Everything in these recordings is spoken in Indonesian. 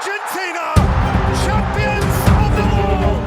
Argentina, champions of the world.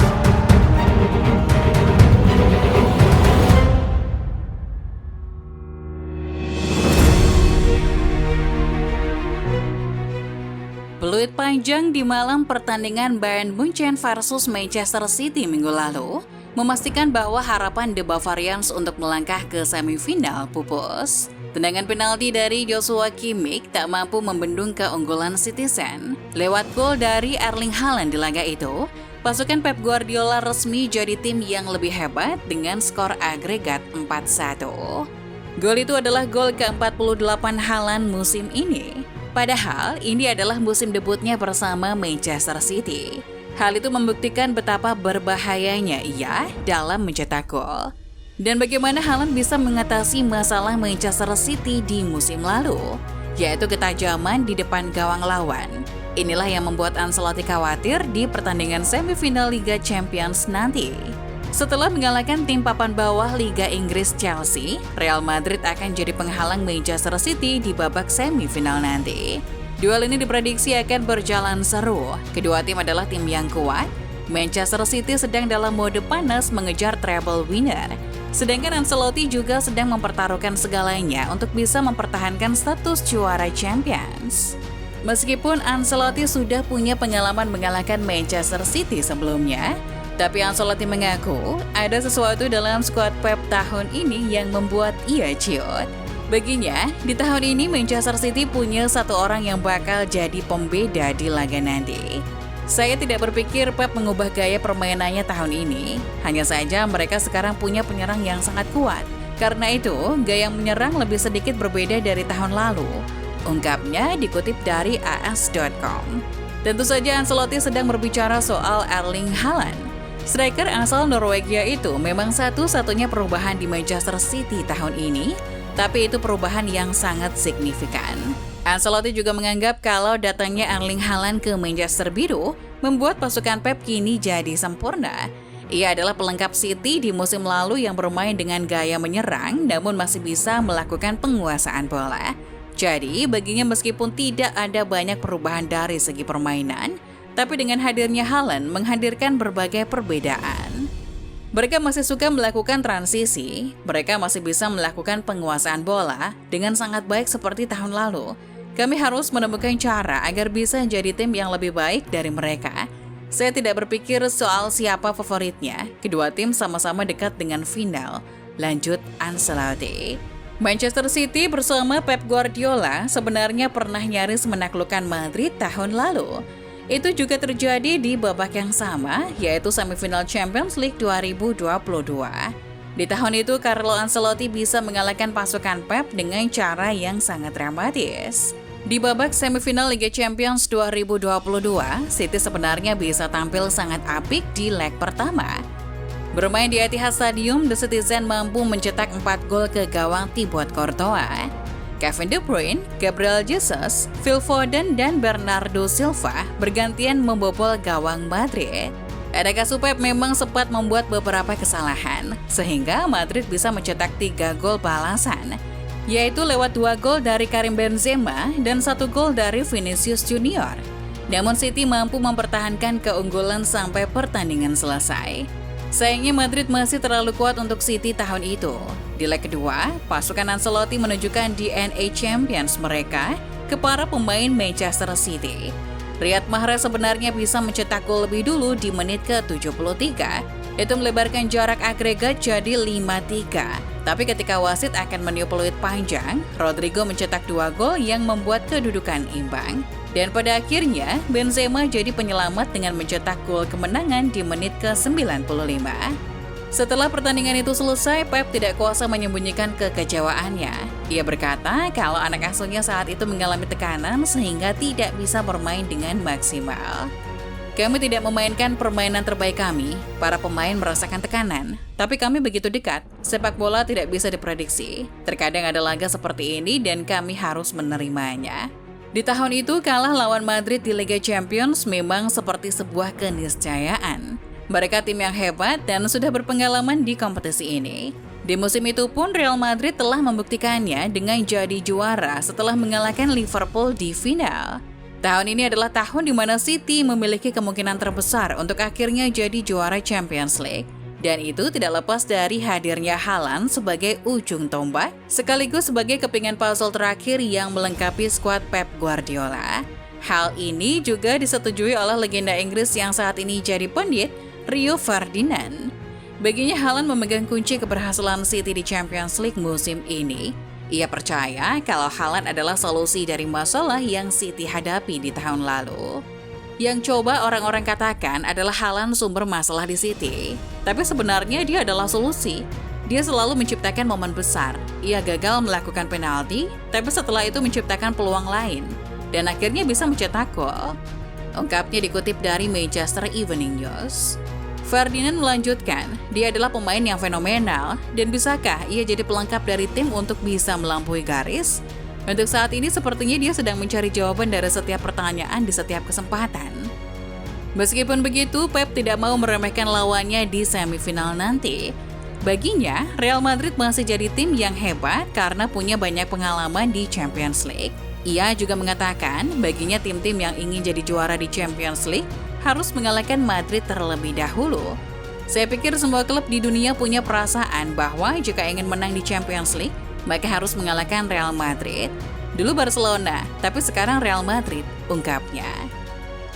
Peluit panjang di malam pertandingan Bayern Munchen versus Manchester City minggu lalu memastikan bahwa harapan The Bavarians untuk melangkah ke semifinal pupus. Tendangan penalti dari Joshua Kimmich tak mampu membendung keunggulan Citizen. Lewat gol dari Erling Haaland di laga itu, pasukan Pep Guardiola resmi jadi tim yang lebih hebat dengan skor agregat 4-1. Gol itu adalah gol ke-48 Haaland musim ini. Padahal ini adalah musim debutnya bersama Manchester City. Hal itu membuktikan betapa berbahayanya ia dalam mencetak gol. Dan bagaimana Haaland bisa mengatasi masalah Manchester City di musim lalu, yaitu ketajaman di depan gawang lawan. Inilah yang membuat Ancelotti khawatir di pertandingan semifinal Liga Champions nanti. Setelah mengalahkan tim papan bawah Liga Inggris Chelsea, Real Madrid akan jadi penghalang Manchester City di babak semifinal nanti. Duel ini diprediksi akan berjalan seru. Kedua tim adalah tim yang kuat. Manchester City sedang dalam mode panas mengejar treble winner. Sedangkan Ancelotti juga sedang mempertaruhkan segalanya untuk bisa mempertahankan status juara Champions. Meskipun Ancelotti sudah punya pengalaman mengalahkan Manchester City sebelumnya, tapi Ancelotti mengaku ada sesuatu dalam skuad Pep tahun ini yang membuat ia ciut. Baginya, di tahun ini Manchester City punya satu orang yang bakal jadi pembeda di laga nanti. Saya tidak berpikir Pep mengubah gaya permainannya tahun ini. Hanya saja mereka sekarang punya penyerang yang sangat kuat. Karena itu, gaya menyerang lebih sedikit berbeda dari tahun lalu. Ungkapnya dikutip dari AS.com. Tentu saja Ancelotti sedang berbicara soal Erling Haaland. Striker asal Norwegia itu memang satu-satunya perubahan di Manchester City tahun ini, tapi itu perubahan yang sangat signifikan. Ancelotti juga menganggap kalau datangnya Erling Haaland ke Manchester Biru membuat pasukan Pep kini jadi sempurna. Ia adalah pelengkap City di musim lalu yang bermain dengan gaya menyerang namun masih bisa melakukan penguasaan bola. Jadi, baginya meskipun tidak ada banyak perubahan dari segi permainan, tapi dengan hadirnya Haaland menghadirkan berbagai perbedaan. Mereka masih suka melakukan transisi, mereka masih bisa melakukan penguasaan bola dengan sangat baik seperti tahun lalu. Kami harus menemukan cara agar bisa jadi tim yang lebih baik dari mereka. Saya tidak berpikir soal siapa favoritnya, kedua tim sama-sama dekat dengan final, lanjut Ancelotti. Manchester City bersama Pep Guardiola sebenarnya pernah nyaris menaklukkan Madrid tahun lalu. Itu juga terjadi di babak yang sama, yaitu semifinal Champions League 2022. Di tahun itu, Carlo Ancelotti bisa mengalahkan pasukan Pep dengan cara yang sangat dramatis. Di babak semifinal Liga Champions 2022, City sebenarnya bisa tampil sangat apik di leg pertama. Bermain di Etihad Stadium, The Citizen mampu mencetak 4 gol ke gawang Thibaut Courtois. Kevin De Bruyne, Gabriel Jesus, Phil Foden, dan Bernardo Silva bergantian membobol gawang Madrid. Edekasu Pep memang sempat membuat beberapa kesalahan, sehingga Madrid bisa mencetak 3 gol balasan, yaitu lewat 2 gol dari Karim Benzema dan 1 gol dari Vinicius Junior. Namun City mampu mempertahankan keunggulan sampai pertandingan selesai. Sayangnya Madrid masih terlalu kuat untuk City tahun itu. Di leg kedua, pasukan Ancelotti menunjukkan DNA Champions mereka ke para pemain Manchester City. Riyad Mahrez sebenarnya bisa mencetak gol lebih dulu di menit ke-73. Itu melebarkan jarak agregat jadi 5-3. Tapi ketika wasit akan meniup peluit panjang, Rodrigo mencetak 2 gol yang membuat kedudukan imbang. Dan pada akhirnya, Benzema jadi penyelamat dengan mencetak gol kemenangan di menit ke-95. Setelah pertandingan itu selesai, Pep tidak kuasa menyembunyikan kekecewaannya. Ia berkata kalau anak asuhnya saat itu mengalami tekanan sehingga tidak bisa bermain dengan maksimal. Kami tidak memainkan permainan terbaik kami, para pemain merasakan tekanan. Tapi kami begitu dekat, sepak bola tidak bisa diprediksi. Terkadang ada laga seperti ini dan kami harus menerimanya. Di tahun itu kalah lawan Madrid di Liga Champions memang seperti sebuah keniscayaan. Mereka tim yang hebat dan sudah berpengalaman di kompetisi ini. Di musim itu pun Real Madrid telah membuktikannya dengan jadi juara setelah mengalahkan Liverpool di final. Tahun ini adalah tahun di mana City memiliki kemungkinan terbesar untuk akhirnya jadi juara Champions League. Dan itu tidak lepas dari hadirnya Haaland sebagai ujung tombak, sekaligus sebagai kepingan puzzle terakhir yang melengkapi skuad Pep Guardiola. Hal ini juga disetujui oleh legenda Inggris yang saat ini jadi pendit, Rio Ferdinand. Baginya Haaland memegang kunci keberhasilan City di Champions League musim ini. Ia percaya kalau Haaland adalah solusi dari masalah yang City hadapi di tahun lalu. Yang coba orang-orang katakan adalah Haaland sumber masalah di City. Tapi sebenarnya dia adalah solusi. Dia selalu menciptakan momen besar. Ia gagal melakukan penalti, tapi setelah itu menciptakan peluang lain. Dan akhirnya bisa mencetak gol. Ungkapnya dikutip dari Manchester Evening News. Ferdinand melanjutkan, dia adalah pemain yang fenomenal dan bisakah ia jadi pelengkap dari tim untuk bisa melampaui garis? Untuk saat ini sepertinya dia sedang mencari jawaban dari setiap pertanyaan di setiap kesempatan. Meskipun begitu, Pep tidak mau meremehkan lawannya di semifinal nanti. Baginya, Real Madrid masih jadi tim yang hebat karena punya banyak pengalaman di Champions League. Ia juga mengatakan, baginya tim-tim yang ingin jadi juara di Champions League harus mengalahkan Madrid terlebih dahulu. Saya pikir semua klub di dunia punya perasaan bahwa jika ingin menang di Champions League, maka harus mengalahkan Real Madrid. Dulu Barcelona, tapi sekarang Real Madrid, ungkapnya.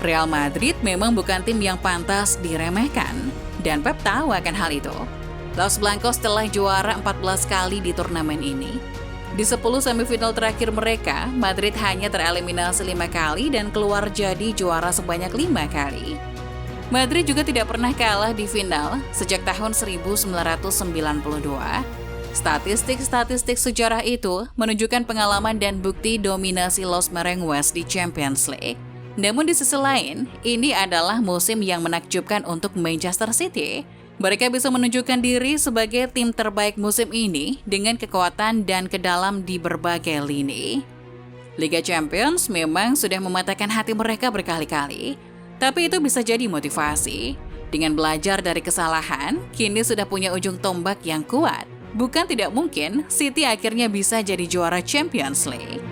Real Madrid memang bukan tim yang pantas diremehkan, dan Pep tahu akan hal itu. Los Blancos telah juara 14 kali di turnamen ini. Di 10 semifinal terakhir mereka, Madrid hanya tereliminasi 5 kali dan keluar jadi juara sebanyak 5 kali. Madrid juga tidak pernah kalah di final sejak tahun 1992. Statistik-statistik sejarah itu menunjukkan pengalaman dan bukti dominasi Los Merengues di Champions League. Namun di sisi lain, ini adalah musim yang menakjubkan untuk Manchester City. Mereka bisa menunjukkan diri sebagai tim terbaik musim ini dengan kekuatan dan kedalam di berbagai lini. Liga Champions memang sudah mematahkan hati mereka berkali-kali, tapi itu bisa jadi motivasi. Dengan belajar dari kesalahan, kini sudah punya ujung tombak yang kuat. Bukan tidak mungkin City akhirnya bisa jadi juara Champions League.